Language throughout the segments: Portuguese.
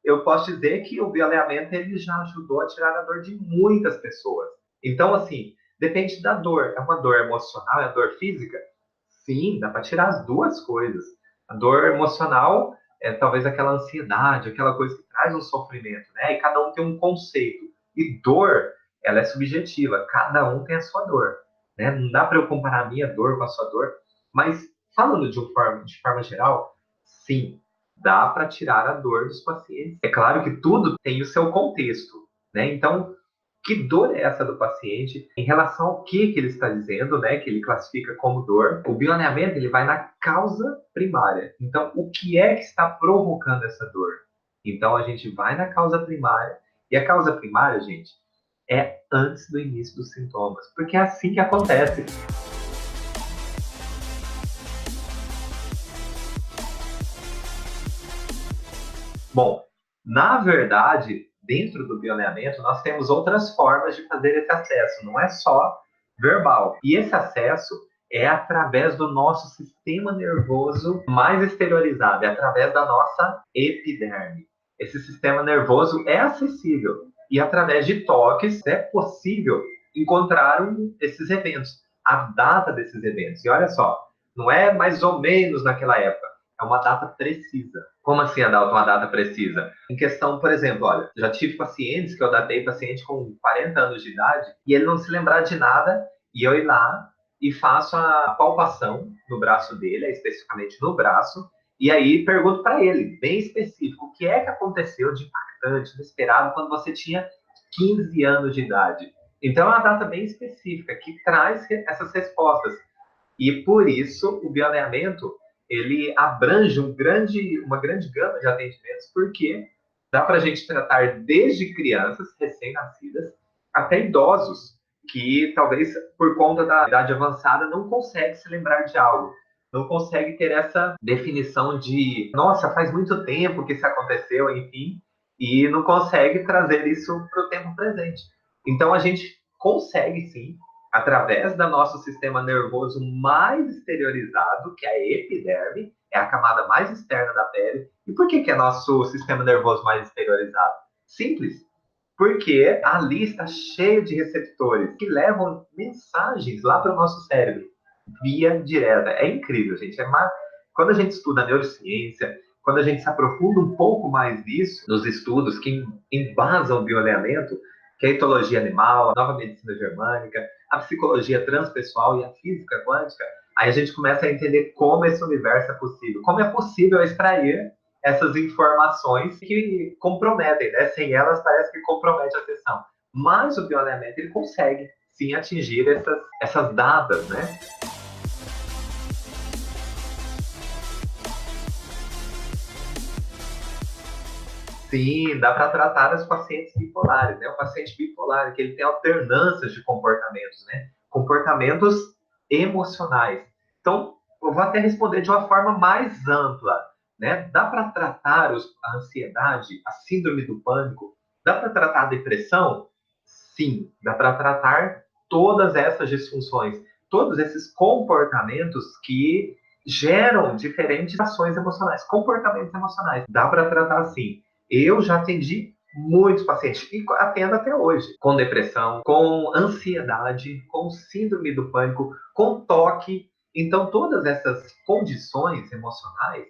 eu posso dizer que o bioalinhamento ele já ajudou a tirar a dor de muitas pessoas. Então, assim, depende da dor. É uma dor emocional, é uma dor física? Sim, dá para tirar as duas coisas. A dor emocional é talvez aquela ansiedade, aquela coisa que traz um sofrimento, né? E cada um tem um conceito. E dor, ela é subjetiva, cada um tem a sua dor, né? Não dá para eu comparar a minha dor com a sua dor, mas falando de forma geral, sim, dá para tirar a dor dos pacientes. É claro que tudo tem o seu contexto, né? Então, que dor é essa do paciente em relação ao que ele está dizendo, né, que ele classifica como dor. O bioalinhamento ele vai na causa primária. Então, o que é que está provocando essa dor? Então, a gente vai na causa primária, e a causa primária, gente, é antes do início dos sintomas, porque é assim que acontece. Bom, na verdade, dentro do bioalinhamento, nós temos outras formas de fazer esse acesso, não é só verbal. E esse acesso é através do nosso sistema nervoso mais exteriorizado, é através da nossa epiderme. Esse sistema nervoso é acessível e através de toques é possível encontrar esses eventos, a data desses eventos. E olha só, não é mais ou menos naquela época, é uma data precisa. Como assim, Adalto, uma data precisa? Em questão, por exemplo, olha, já tive pacientes que eu datei paciente com 40 anos de idade e ele não se lembrar de nada e eu ir lá e faço a palpação no braço dele, especificamente no braço, e aí pergunto para ele, bem específico, o que é que aconteceu de impactante, inesperado, quando você tinha 15 anos de idade. Então, é uma data bem específica que traz essas respostas. E por isso, o bioalinhamento ele abrange uma grande gama de atendimentos, porque dá para a gente tratar desde crianças recém-nascidas até idosos, que talvez por conta da idade avançada não consegue se lembrar de algo, não consegue ter essa definição de, nossa, faz muito tempo que isso aconteceu, enfim, e não consegue trazer isso para o tempo presente. Então a gente consegue sim através do nosso sistema nervoso mais exteriorizado, que é a epiderme, é a camada mais externa da pele. E por que é nosso sistema nervoso mais exteriorizado? Simples. Porque ali está cheio de receptores que levam mensagens lá para o nosso cérebro, via direta. É incrível, gente. Quando a gente estuda neurociência, quando a gente se aprofunda um pouco mais nisso, nos estudos que embasam o bioalinhamento, que é a etologia animal, a nova medicina germânica, a psicologia transpessoal e a física quântica, aí a gente começa a entender como esse universo é possível, como é possível extrair essas informações que comprometem, né? Sem elas parece que compromete a sessão. Mas o bioalinhamento ele consegue sim atingir essas datas, né? Sim, dá para tratar os pacientes bipolares, né? O paciente bipolar, que ele tem alternâncias de comportamentos, né? Comportamentos emocionais. Então, eu vou até responder de uma forma mais ampla, né? Dá para tratar a ansiedade, a síndrome do pânico? Dá para tratar a depressão? Sim, dá para tratar todas essas disfunções, todos esses comportamentos que geram diferentes ações emocionais, comportamentos emocionais. Dá para tratar sim. Eu já atendi muitos pacientes, e atendo até hoje, com depressão, com ansiedade, com síndrome do pânico, com toque. Então, todas essas condições emocionais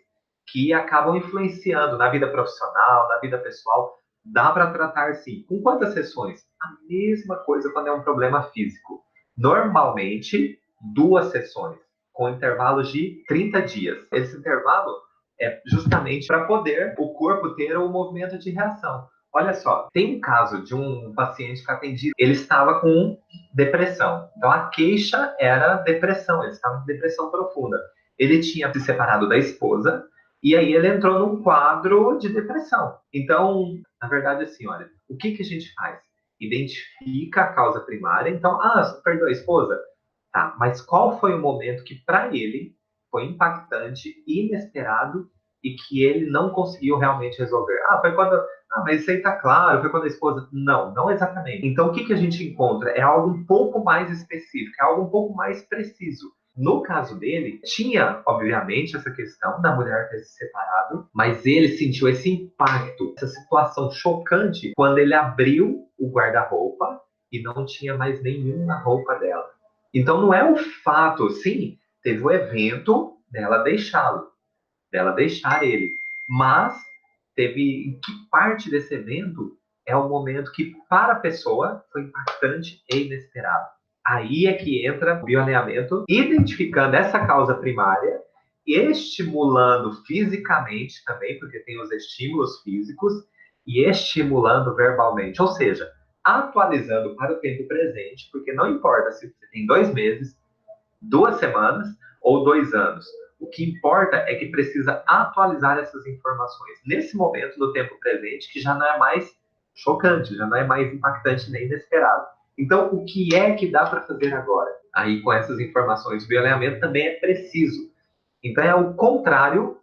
que acabam influenciando na vida profissional, na vida pessoal, dá para tratar sim. Com quantas sessões? A mesma coisa quando é um problema físico. Normalmente, 2 sessões, com intervalos de 30 dias. Esse intervalo é justamente para poder o corpo ter o movimento de reação. Olha só, tem um caso de um paciente que atendi, ele estava com depressão. Então a queixa era depressão, ele estava em depressão profunda. Ele tinha se separado da esposa e aí ele entrou num quadro de depressão. Então, na verdade, assim, olha, o que a gente faz? Identifica a causa primária. Então, você perdeu a esposa? Tá, mas qual foi o momento que para ele foi impactante, inesperado e que ele não conseguiu realmente resolver? Foi quando. Mas isso aí tá claro, foi quando a esposa. Não, não exatamente. Então, o que a gente encontra? É algo um pouco mais específico, é algo um pouco mais preciso. No caso dele, tinha, obviamente, essa questão da mulher ter se separado, mas ele sentiu esse impacto, essa situação chocante, quando ele abriu o guarda-roupa e não tinha mais nenhuma roupa dela. Então não é o fato, sim, teve o evento dela deixá-lo, dela deixar ele, mas teve em que parte desse evento é o momento que para a pessoa foi impactante e inesperado. Aí é que entra o bioalinhamento, identificando essa causa primária, estimulando fisicamente também, porque tem os estímulos físicos, e estimulando verbalmente, ou seja, atualizando para o tempo presente, porque não importa se você tem 2 meses, 2 semanas ou 2 anos. O que importa é que precisa atualizar essas informações nesse momento, no tempo presente, que já não é mais chocante, já não é mais impactante nem inesperado. Então, o que é que dá para fazer agora? Aí, com essas informações, o bioalinhamento também é preciso. Então, é o contrário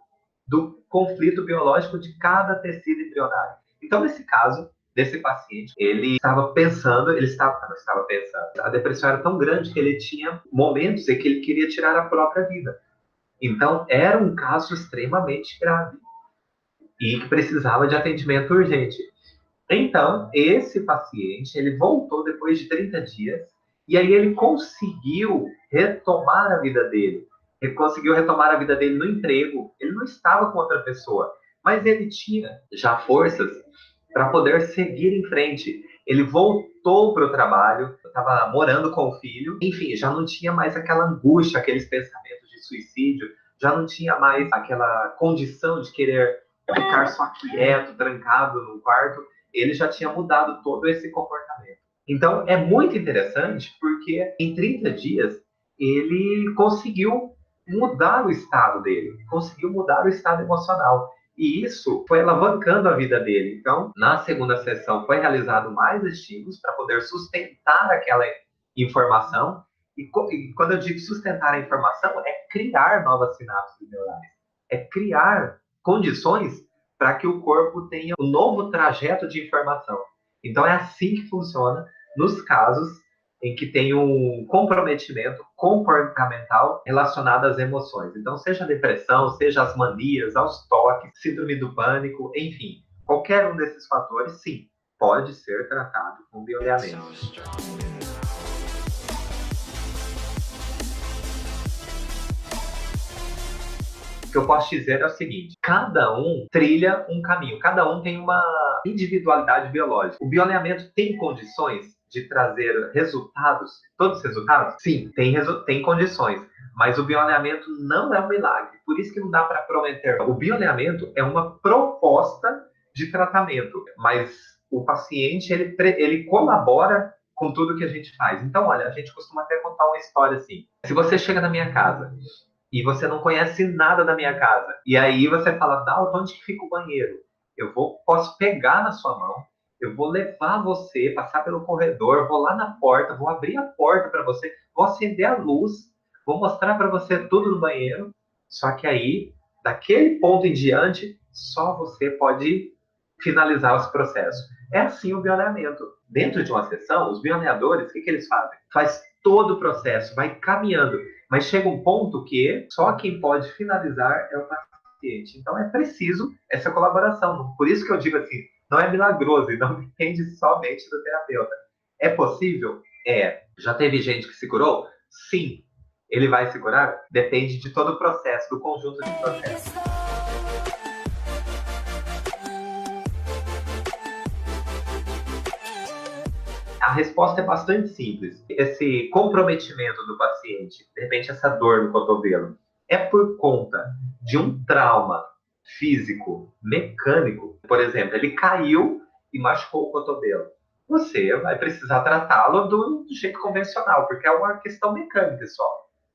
do conflito biológico de cada tecido embrionário. Então, nesse caso, desse paciente, ele estava pensando, não estava pensando, a depressão era tão grande que ele tinha momentos em que ele queria tirar a própria vida. Então, era um caso extremamente grave e que precisava de atendimento urgente. Então, esse paciente, ele voltou depois de 30 dias e aí ele conseguiu retomar a vida dele. Ele conseguiu retomar a vida dele no emprego. Ele não estava com outra pessoa, mas ele tinha já forças para poder seguir em frente. Ele voltou para o trabalho, estava morando com o filho, enfim, já não tinha mais aquela angústia, aqueles pensamentos de suicídio, já não tinha mais aquela condição de querer ficar só quieto, trancado no quarto. Ele já tinha mudado todo esse comportamento. Então, é muito interessante porque em 30 dias ele conseguiu mudar o estado dele, conseguiu mudar o estado emocional. E isso foi alavancando a vida dele. Então, na segunda sessão, foi realizado mais estímulos para poder sustentar aquela informação. E quando eu digo sustentar a informação, é criar novas sinapses neurais. É criar condições para que o corpo tenha um novo trajeto de informação. Então, é assim que funciona nos casos em que tem um comprometimento comportamental relacionado às emoções. Então, seja a depressão, seja as manias, aos toques, síndrome do pânico, enfim, qualquer um desses fatores, sim, pode ser tratado com bioalinhamento. O que eu posso dizer é o seguinte: cada um trilha um caminho, cada um tem uma individualidade biológica. O bioalinhamento tem condições de trazer resultados, todos os resultados? Sim, tem condições, mas o bioalinhamento não é um milagre, por isso que não dá para prometer. O bioalinhamento é uma proposta de tratamento, mas o paciente, ele colabora com tudo que a gente faz. Então, olha, a gente costuma até contar uma história assim. Se você chega na minha casa e você não conhece nada da minha casa. E aí você fala, Dalton, onde que fica o banheiro? Posso pegar na sua mão, eu vou levar você, passar pelo corredor, vou lá na porta, vou abrir a porta para você, vou acender a luz, vou mostrar para você tudo no banheiro. Só que aí, daquele ponto em diante, só você pode finalizar esse processo. É assim o bioalinhamento. Dentro de uma sessão, os bioalinhadores, o que eles fazem? Faz todo o processo, vai caminhando. Mas chega um ponto que só quem pode finalizar é o paciente. Então é preciso essa colaboração. Por isso que eu digo assim, não é milagroso e não depende somente do terapeuta. É possível? É. Já teve gente que se curou? Sim. Ele vai se curar? Depende de todo o processo, do conjunto de processos. A resposta é bastante simples. Esse comprometimento do paciente, de repente essa dor no cotovelo, é por conta de um trauma físico, mecânico. Por exemplo, ele caiu e machucou o cotovelo. Você vai precisar tratá-lo do jeito convencional, porque é uma questão mecânica só,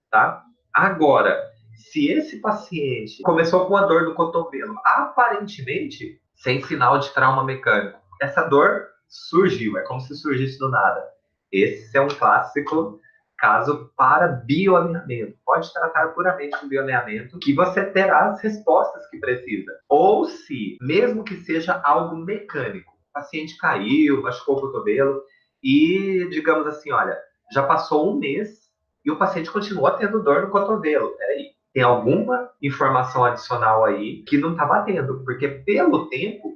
tá? Agora, se esse paciente começou com a dor no cotovelo, aparentemente sem sinal de trauma mecânico, essa dor surgiu, é como se surgisse do nada. Esse é um clássico caso para bioalinhamento. Pode tratar puramente com bioalinhamento, que você terá as respostas que precisa. Ou se, mesmo que seja algo mecânico, o paciente caiu, machucou o cotovelo e, digamos assim, olha, já passou um mês e o paciente continua tendo dor no cotovelo. Peraí, tem alguma informação adicional aí que não está batendo, porque pelo tempo,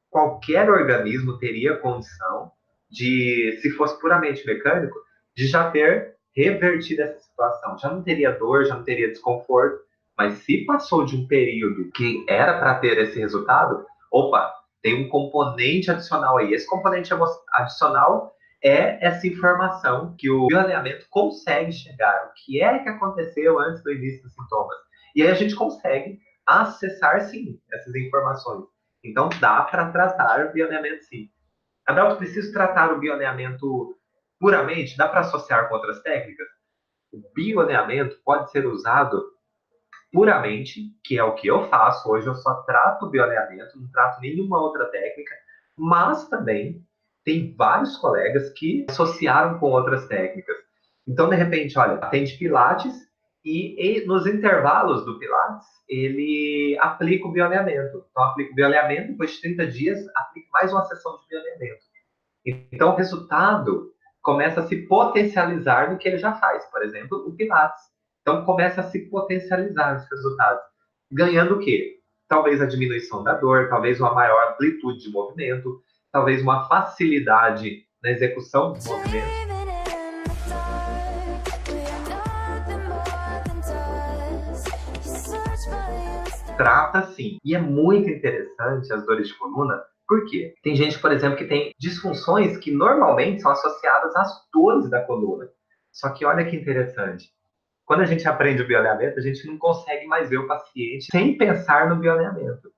qualquer organismo teria condição de, se fosse puramente mecânico, de já ter revertido essa situação. Já não teria dor, já não teria desconforto, mas se passou de um período que era para ter esse resultado, opa, tem um componente adicional aí. Esse componente adicional é essa informação que o bioalinhamento consegue chegar. O que é que aconteceu antes do início dos sintomas? E aí a gente consegue acessar, sim, essas informações. Então, dá para tratar o bioalinhamento, sim. Adalto, preciso tratar o bioalinhamento puramente? Dá para associar com outras técnicas? O bioalinhamento pode ser usado puramente, que é o que eu faço. Hoje eu só trato o bioalinhamento, não trato nenhuma outra técnica, mas também tem vários colegas que associaram com outras técnicas. Então, de repente, olha, tem de Pilates e nos intervalos do Pilates, ele aplica o bioalinhamento. Então, aplica o bioalinhamento, depois de 30 dias, aplica mais uma sessão de bioalinhamento. Então, o resultado começa a se potencializar no que ele já faz. Por exemplo, o Pilates. Então, começa a se potencializar os resultados. Ganhando o quê? Talvez a diminuição da dor, talvez uma maior amplitude de movimento, talvez uma facilidade na execução dos movimentos. Trata sim. E é muito interessante as dores de coluna, por quê? Tem gente, por exemplo, que tem disfunções que normalmente são associadas às dores da coluna. Só que olha que interessante. Quando a gente aprende o bioalinhamento, a gente não consegue mais ver o paciente sem pensar no bioalinhamento.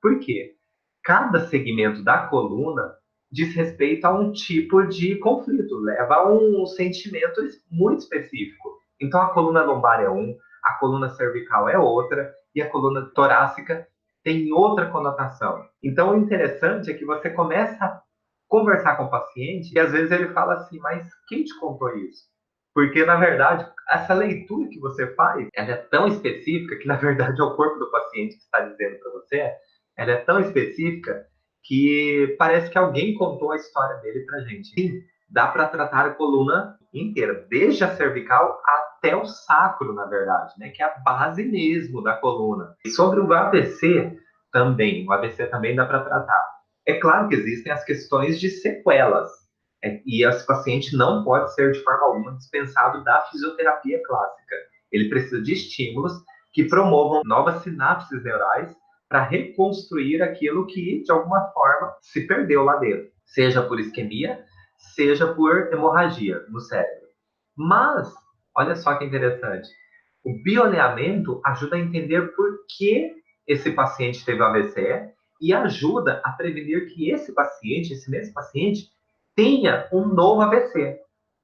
Por quê? Cada segmento da coluna diz respeito a um tipo de conflito, leva a um sentimento muito específico. Então, a coluna lombar é um, a coluna cervical é outra, e a coluna torácica tem outra conotação. Então, o interessante é que você começa a conversar com o paciente e às vezes ele fala assim, mas quem te contou isso? Porque, na verdade, essa leitura que você faz, ela é tão específica que, na verdade, é o corpo do paciente que está dizendo para você, ela é tão específica que parece que alguém contou a história dele para gente. Sim, dá para tratar a coluna inteira, desde a cervical até o sacro, na verdade, né, que é a base mesmo da coluna. E sobre o AVC também, o AVC também dá para tratar. É claro que existem as questões de sequelas, e esse paciente não pode ser de forma alguma dispensado da fisioterapia clássica. Ele precisa de estímulos que promovam novas sinapses neurais para reconstruir aquilo que, de alguma forma, se perdeu lá dentro, seja por isquemia, seja por hemorragia no cérebro. Mas, olha só que interessante, o bioalinhamento ajuda a entender por que esse paciente teve o AVC e ajuda a prevenir que esse paciente, esse mesmo paciente, tenha um novo AVC.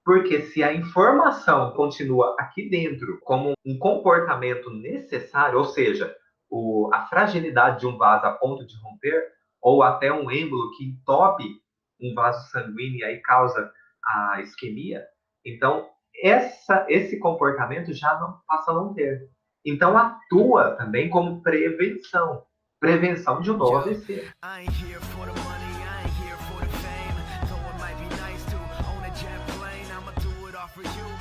Porque se a informação continua aqui dentro como um comportamento necessário, ou seja, a fragilidade de um vaso a ponto de romper, ou até um êmbolo que entope um vaso sanguíneo e aí causa a isquemia, então esse comportamento já não passa a não ter. Então atua também como prevenção de um novo AVC.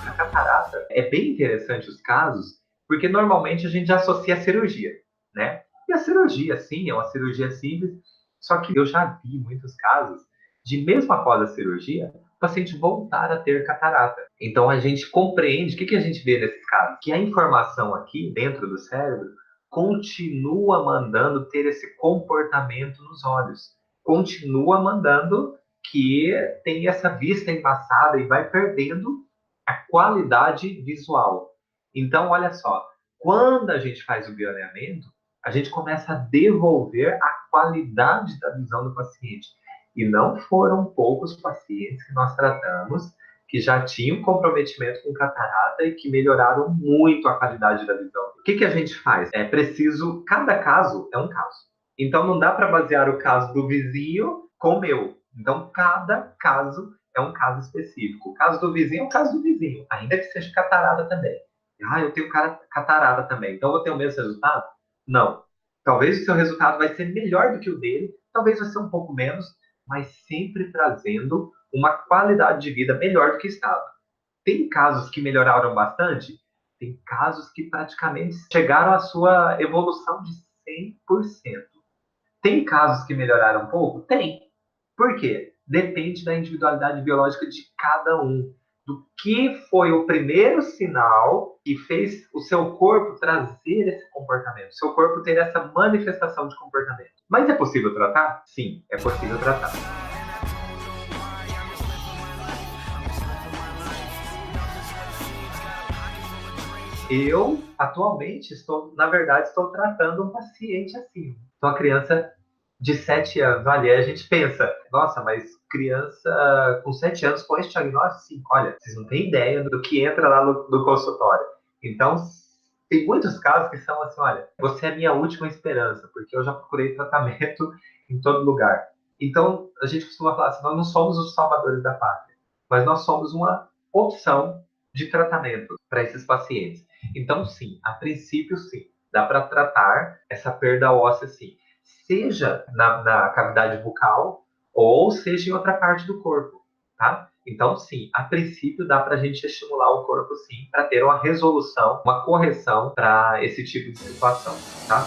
A catarata é bem interessante os casos, porque normalmente a gente associa a cirurgia, né? E a cirurgia, sim, é uma cirurgia simples, só que eu já vi muitos casos de, mesmo após a cirurgia, o paciente voltar a ter catarata. Então a gente compreende, o que a gente vê nesses casos? Que a informação aqui dentro do cérebro continua mandando ter esse comportamento nos olhos, continua mandando que tem essa vista embaçada e vai perdendo a qualidade visual. Então, olha só, quando a gente faz o bioalinhamento, a gente começa a devolver a qualidade da visão do paciente. E não foram poucos pacientes que nós tratamos que já tinham comprometimento com catarata e que melhoraram muito a qualidade da visão. O que a gente faz? É preciso, cada caso é um caso. Então não dá para basear o caso do vizinho com o meu. Então cada caso é um caso específico. O caso do vizinho é o caso do vizinho, ainda que seja catarata também. Ah, eu tenho catarata também, então vou ter o mesmo resultado? Não. Talvez o seu resultado vai ser melhor do que o dele, talvez vai ser um pouco menos, mas sempre trazendo uma qualidade de vida melhor do que estava. Tem casos que melhoraram bastante? Tem casos que praticamente chegaram à sua evolução de 100%. Tem casos que melhoraram um pouco? Tem. Por quê? Depende da individualidade biológica de cada um. Do que foi o primeiro sinal que fez o seu corpo trazer esse comportamento, o seu corpo ter essa manifestação de comportamento. Mas é possível tratar? Sim, é possível tratar. Eu, atualmente, na verdade, estou tratando um paciente assim. Uma criança de 7 anos. Olha, a gente pensa, nossa, mas criança com 7 anos com esse diagnóstico, sim. Olha, vocês não têm ideia do que entra lá no consultório. Então, tem muitos casos que são assim, olha, você é a minha última esperança, porque eu já procurei tratamento em todo lugar. Então, a gente costuma falar assim, nós não somos os salvadores da pátria, mas nós somos uma opção de tratamento para esses pacientes. Então, sim, a princípio, sim, dá para tratar essa perda óssea, sim, seja na cavidade bucal ou seja em outra parte do corpo, tá? Então, sim, a princípio dá para a gente estimular o corpo, sim, para ter uma resolução, uma correção para esse tipo de situação, tá?